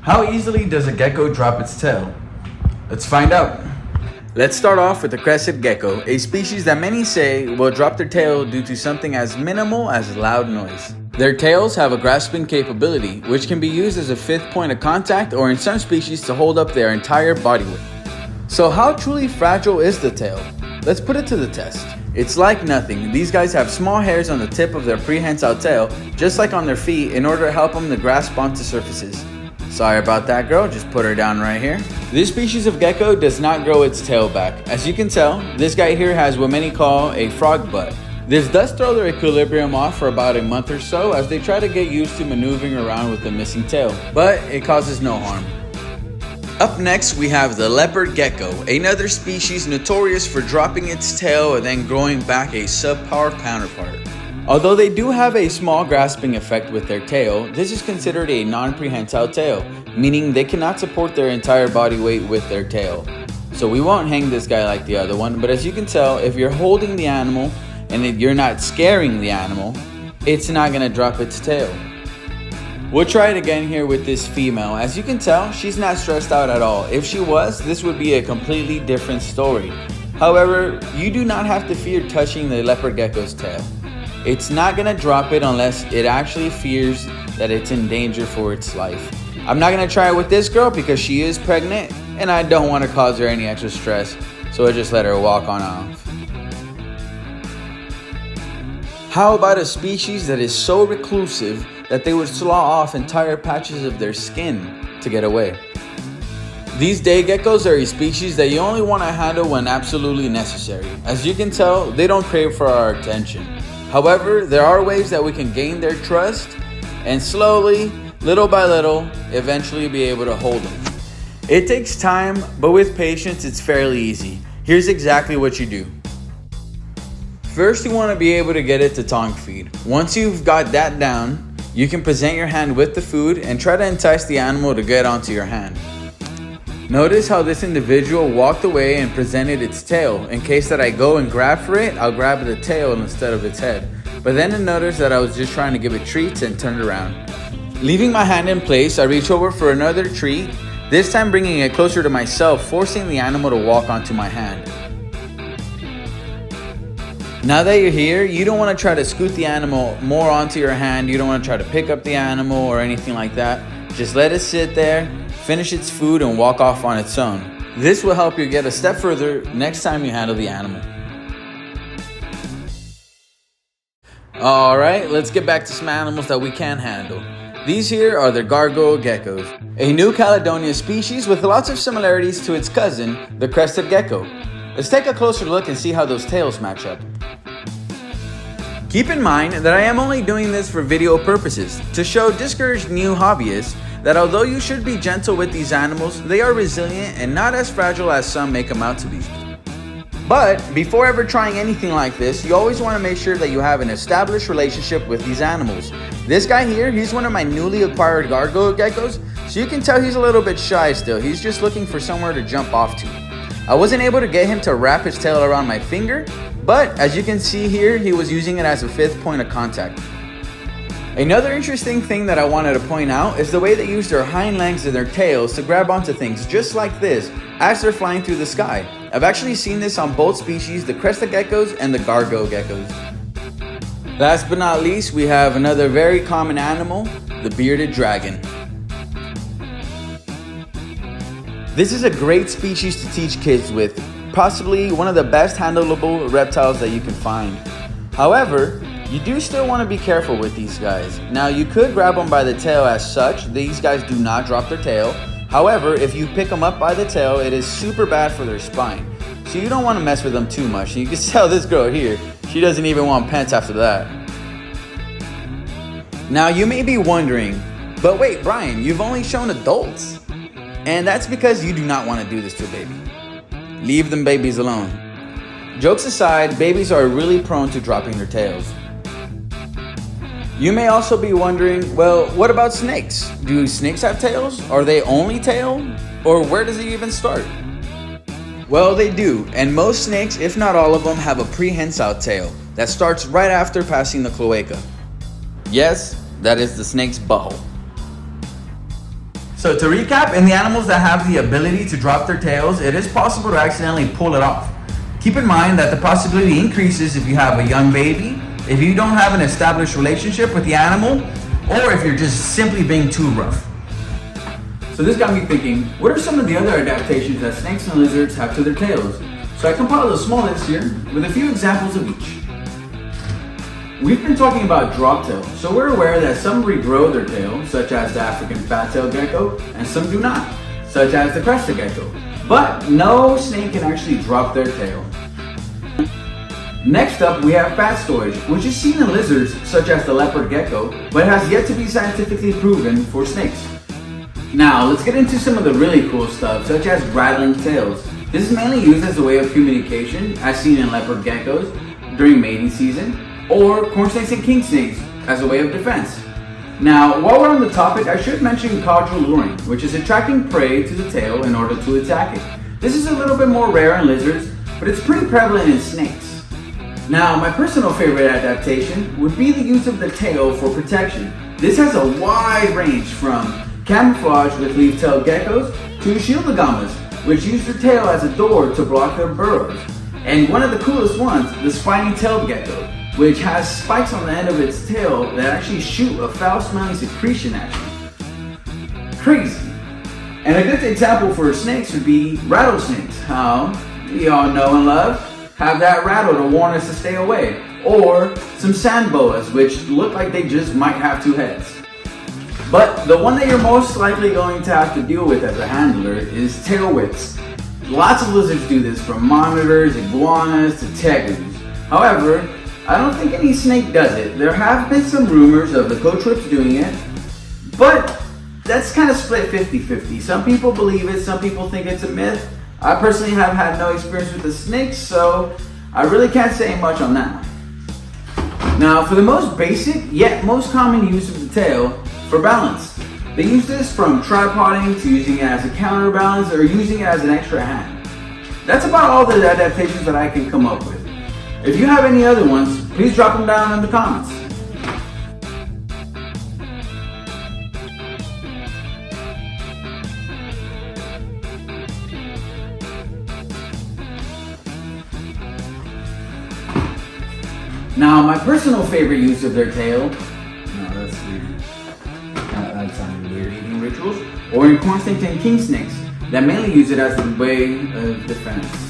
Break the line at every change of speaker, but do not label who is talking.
How easily does a gecko drop its tail? Let's find out. Let's start off with the crested gecko, a species that many say will drop their tail due to something as minimal as loud noise. Their tails have a grasping capability, which can be used as a fifth point of contact or in some species to hold up their entire body weight. So how truly fragile is the tail? Let's put it to the test. It's like nothing. These guys have small hairs on the tip of their prehensile tail, just like on their feet, in order to help them to grasp onto surfaces. Sorry about that, girl, just put her down right here. This species of gecko does not grow its tail back. As you can tell, this guy here has what many call a frog butt. This does throw their equilibrium off for about a month or so as they try to get used to maneuvering around with the missing tail, but it causes no harm. Up next, we have the leopard gecko, another species notorious for dropping its tail and then growing back a subpar counterpart. Although they do have a small grasping effect with their tail, this is considered a non-prehensile tail, meaning they cannot support their entire body weight with their tail. So we won't hang this guy like the other one, but as you can tell, if you're holding the animal and if you're not scaring the animal, it's not gonna drop its tail. We'll try it again here with this female. As you can tell, she's not stressed out at all. If she was, this would be a completely different story. However, you do not have to fear touching the leopard gecko's tail. It's not gonna drop it unless it actually fears that it's in danger for its life. I'm not gonna try it with this girl because she is pregnant and I don't want to cause her any extra stress, so I just let her walk on off. How about a species that is so reclusive that they would slaw off entire patches of their skin to get away? These day geckos are a species that you only want to handle when absolutely necessary. As you can tell, they don't crave for our attention. However, there are ways that we can gain their trust and slowly, little by little, eventually be able to hold them. It takes time, but with patience, it's fairly easy. Here's exactly what you do. First, you want to be able to get it to tongue feed. Once you've got that down, you can present your hand with the food and try to entice the animal to get onto your hand. Notice how this individual walked away and presented its tail. In case that I go and grab for it, I'll grab the tail instead of its head. But then I noticed that I was just trying to give it treats and turned around. Leaving my hand in place, I reach over for another treat, this time bringing it closer to myself, forcing the animal to walk onto my hand. Now that you're here, you don't want to try to scoot the animal more onto your hand. You don't want to try to pick up the animal or anything like that. Just let it sit there, finish its food, and walk off on its own. This will help you get a step further next time you handle the animal. Alright, let's get back to some animals that we can handle. These here are the gargoyle geckos, a New Caledonia species with lots of similarities to its cousin, the crested gecko. Let's take a closer look and see how those tails match up. Keep in mind that I am only doing this for video purposes, to show discouraged new hobbyists that although you should be gentle with these animals, they are resilient and not as fragile as some make them out to be. But before ever trying anything like this, you always want to make sure that you have an established relationship with these animals. This guy here, he's one of my newly acquired gargoyle geckos, so you can tell he's a little bit shy still. He's just looking for somewhere to jump off to. I wasn't able to get him to wrap his tail around my finger, but as you can see here, he was using it as a fifth point of contact. Another interesting thing that I wanted to point out is the way they use their hind legs and their tails to grab onto things just like this as they're flying through the sky. I've actually seen this on both species, the crested geckos and the gargoyle geckos. Last but not least, we have another very common animal, the bearded dragon. This is a great species to teach kids with, possibly one of the best handleable reptiles that you can find. However, you do still want to be careful with these guys. Now, you could grab them by the tail as such. These guys do not drop their tail. However, if you pick them up by the tail, it is super bad for their spine. So you don't want to mess with them too much. You can tell this girl here, she doesn't even want pets after that. Now, you may be wondering, but wait, Brian, you've only shown adults. And that's because you do not want to do this to a baby. Leave them babies alone. Jokes aside, babies are really prone to dropping their tails. You may also be wondering, well, what about snakes? Do snakes have tails? Are they only tail? Or where does it even start? Well, they do, and most snakes, if not all of them, have a prehensile tail that starts right after passing the cloaca. Yes, that is the snake's butthole. So to recap, in the animals that have the ability to drop their tails, it is possible to accidentally pull it off. Keep in mind that the possibility increases if you have a young baby, if you don't have an established relationship with the animal, or if you're just simply being too rough. So this got me thinking, what are some of the other adaptations that snakes and lizards have to their tails? So I compiled a small list here with a few examples of each. We've been talking about drop tail, so we're aware that some regrow their tail, such as the African fat-tailed gecko, and some do not, such as the crested gecko. But no snake can actually drop their tail. Next up, we have fat storage, which is seen in lizards such as the leopard gecko, but has yet to be scientifically proven for snakes. Now, let's get into some of the really cool stuff, such as rattling tails. This is mainly used as a way of communication, as seen in leopard geckos during mating season, or corn snakes and king snakes as a way of defense. Now, while we're on the topic, I should mention caudal luring, which is attracting prey to the tail in order to attack it. This is a little bit more rare in lizards, but it's pretty prevalent in snakes. Now, my personal favorite adaptation would be the use of the tail for protection. This has a wide range from camouflage with leaf-tailed geckos to shieldagomas, which use their tail as a door to block their burrows. And one of the coolest ones, the spiny-tailed gecko, which has spikes on the end of its tail that actually shoot a foul-smelling secretion at you. Crazy. And a good example for snakes would be rattlesnakes. How we all know and love have that rattle to warn us to stay away. Or some sand boas, which look like they just might have two heads. But the one that you're most likely going to have to deal with as a handler is tail whips. Lots of lizards do this, from monitors, iguanas, to tegus. However, I don't think any snake does it. There have been some rumors of the coach whips doing it, but that's kind of split 50-50. Some people believe it, some people think it's a myth. I personally have had no experience with the snakes, so I really can't say much on that. Now, for the most basic, yet most common use of the tail, for balance. They use this from tripoding to using it as a counterbalance or using it as an extra hand. That's about all the adaptations that I can come up with. If you have any other ones, please drop them down in the comments. Now, my personal favorite use of their tail, that's weird. That sounded weird. Eating rituals, or in corn snakes and king snakes that mainly use it as a way of defense.